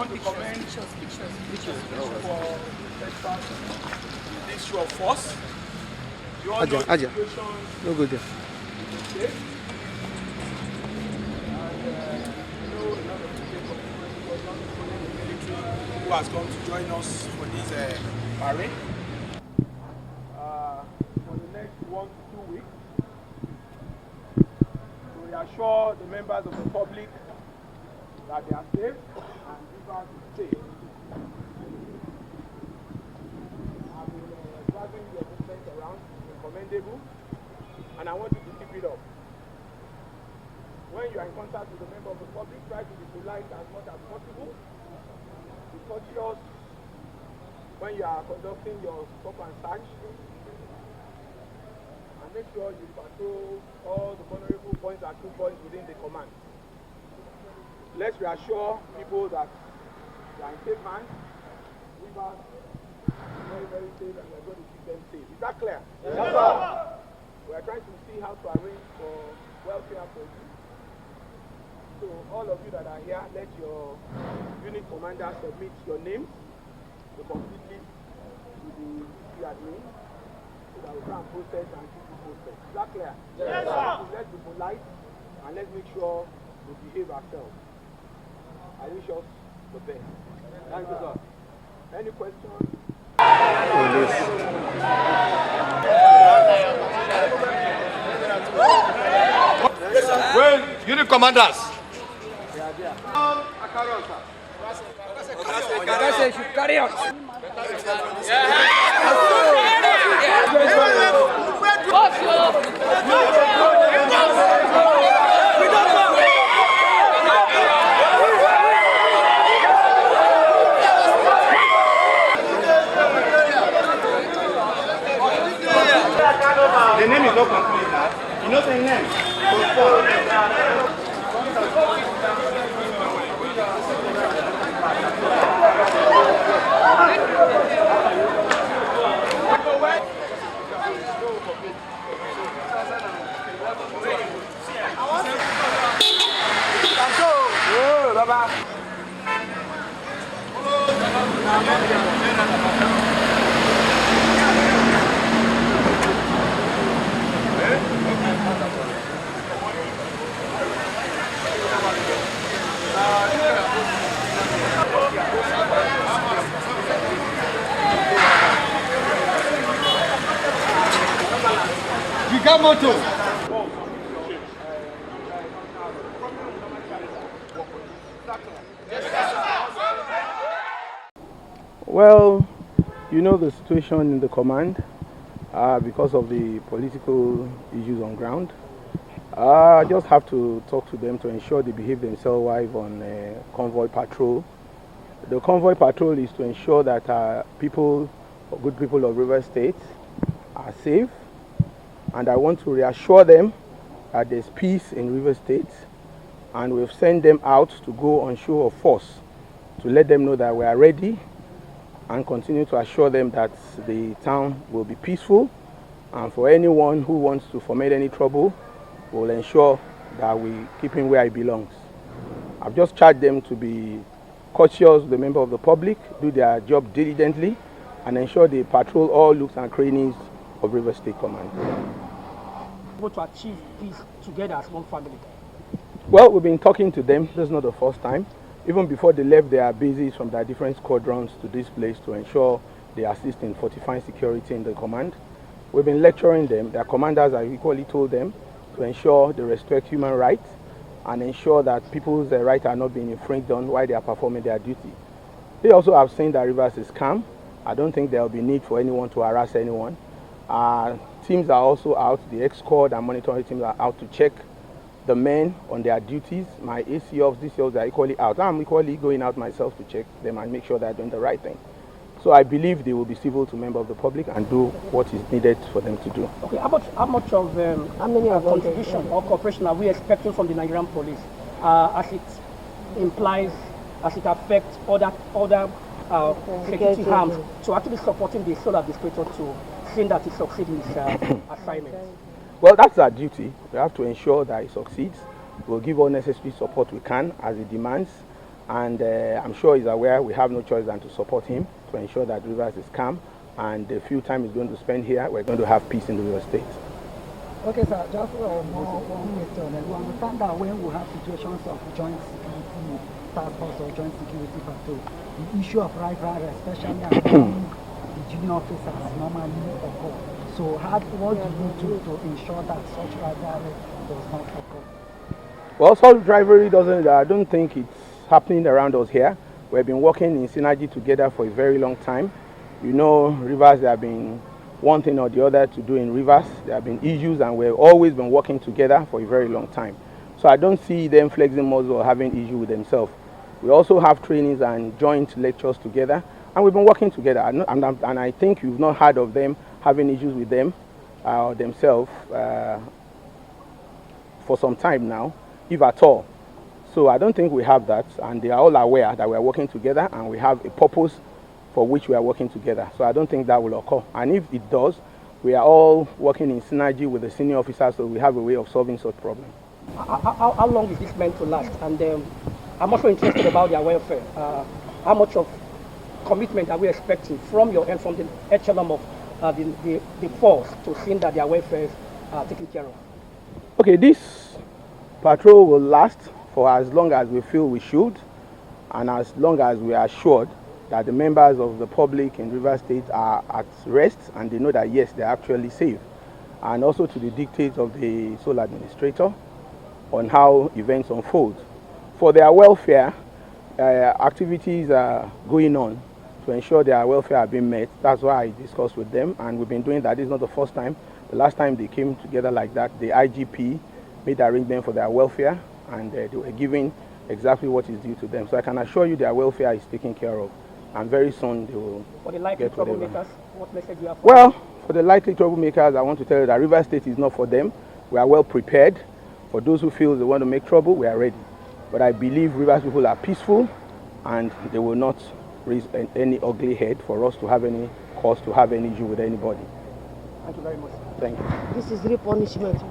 want to commend for this show of force. You all know the situation. No good there. Okay. And you know a lot of people who has come to join us for this parade. For the next 1 to 2 weeks, to reassure the members of the public that they are safe and rivers is safe. I've been driving your movement around, it's commendable, and I want you to keep it up. When you are in contact with a member of the public, try to be polite as much as possible. Be courteous when you are conducting your stop and search. And make sure you patrol all the vulnerable points and true points within the command. Let's reassure people that they are in safe hands. Rivers very, very safe, and we are going to keep them safe. Is that clear? Yes, sir. We are trying to see how to arrange for welfare for you. So all of you that are here, let your unit commander submit your names, the complete list to the admin, so that we can process and keep you posted. Is that clear? Yes, sir. So let's be polite and let's make sure we behave ourselves. I wish us the best. Thank you, sir. Any questions? Yes, sir. Well, unit commanders. Carry on. The name is not complete now. You know the name? Well, you know the situation in the command because of the political issues on ground. I just have to talk to them to ensure they behave themselves while on convoy patrol. The convoy patrol is to ensure that good people of River State are safe, and I want to reassure them that there's peace in River State, and we've sent them out to go on show of force to let them know that we are ready and continue to assure them that the town will be peaceful, and for anyone who wants to foment any trouble, we'll ensure that we keep him where he belongs. I've just charged them to be courteous, the member of the public, do their job diligently, and ensure they patrol all nooks and crannies of River State Command. To achieve peace together as one family? Well, we've been talking to them. This is not the first time. Even before they left their bases from their different squadrons to this place to ensure they assist in fortifying security in the command. We've been lecturing them. Their commanders have equally told them to ensure they respect human rights and ensure that people's rights are not being infringed on while they are performing their duty. They also have seen that Rivers is calm. I don't think there will be need for anyone to harass anyone. Teams are also out. The ex-squad and monitoring teams are out to check the men on their duties. My ACOs, DCOs are equally out. I'm equally going out myself to check them and make sure they're doing the right thing. So I believe they will be civil to members of the public and do what is needed for them to do. Okay, how much of contribution or cooperation are we expecting from the Nigerian police as it implies, as it affects other security arms to actually supporting the solar administrator to see that he succeeds in his assignment? Well, that's our duty. We have to ensure that he succeeds. We'll give all necessary support we can as he demands. And I'm sure he's aware we have no choice than to support him to ensure that Rivers is calm. And the few time he's going to spend here, we're going to have peace in the River State. Okay, sir, just one question. We understand that when we have situations of joint security task force or joint security patrol, the issue of rivalry, especially among the junior officers, normally occur. So what do you do to ensure that such rivalry does not occur? Well, such rivalry doesn't, I don't think it's happening around us here. We've been working in synergy together for a very long time. You know, Rivers, there have been one thing or the other to do in Rivers. There have been issues and we've always been working together for a very long time. So I don't see them flexing muscle or having issue with themselves. We also have trainings and joint lectures together, and we've been working together. And I think you've not heard of them having issues with them or themselves for some time now, if at all. So I don't think we have that, and they are all aware that we are working together and we have a purpose for which we are working together. So I don't think that will occur. And if it does, we are all working in synergy with the senior officers, so we have a way of solving such problems. How long is this meant to last? And I'm also interested about their welfare. How much of commitment are we expecting from your end, from the echelon of the force, to see that their welfare are taken care of? Okay, this patrol will last for as long as we feel we should, and as long as we are assured that the members of the public in Rivers State are at rest and they know that yes, they're actually safe, and also to the dictates of the sole administrator on how events unfold. For their welfare, activities are going on to ensure their welfare are being met. That's why I discussed with them, and we've been doing that. This is not the first time. The last time they came together like that, the IGP made arrangements for their welfare, and they were giving exactly what is due to them. So I can assure you their welfare is taken care of, and very soon they will For the likely get whatever. troublemakers, what message do you have for Well, for the likely troublemakers, I want to tell you that Rivers State is not for them. We are well prepared. For those who feel they want to make trouble, we are ready. But I believe Rivers people are peaceful, and they will not raise any ugly head for us to have any cause to have any issue with anybody. Thank you very much. Thank you. This is real punishment.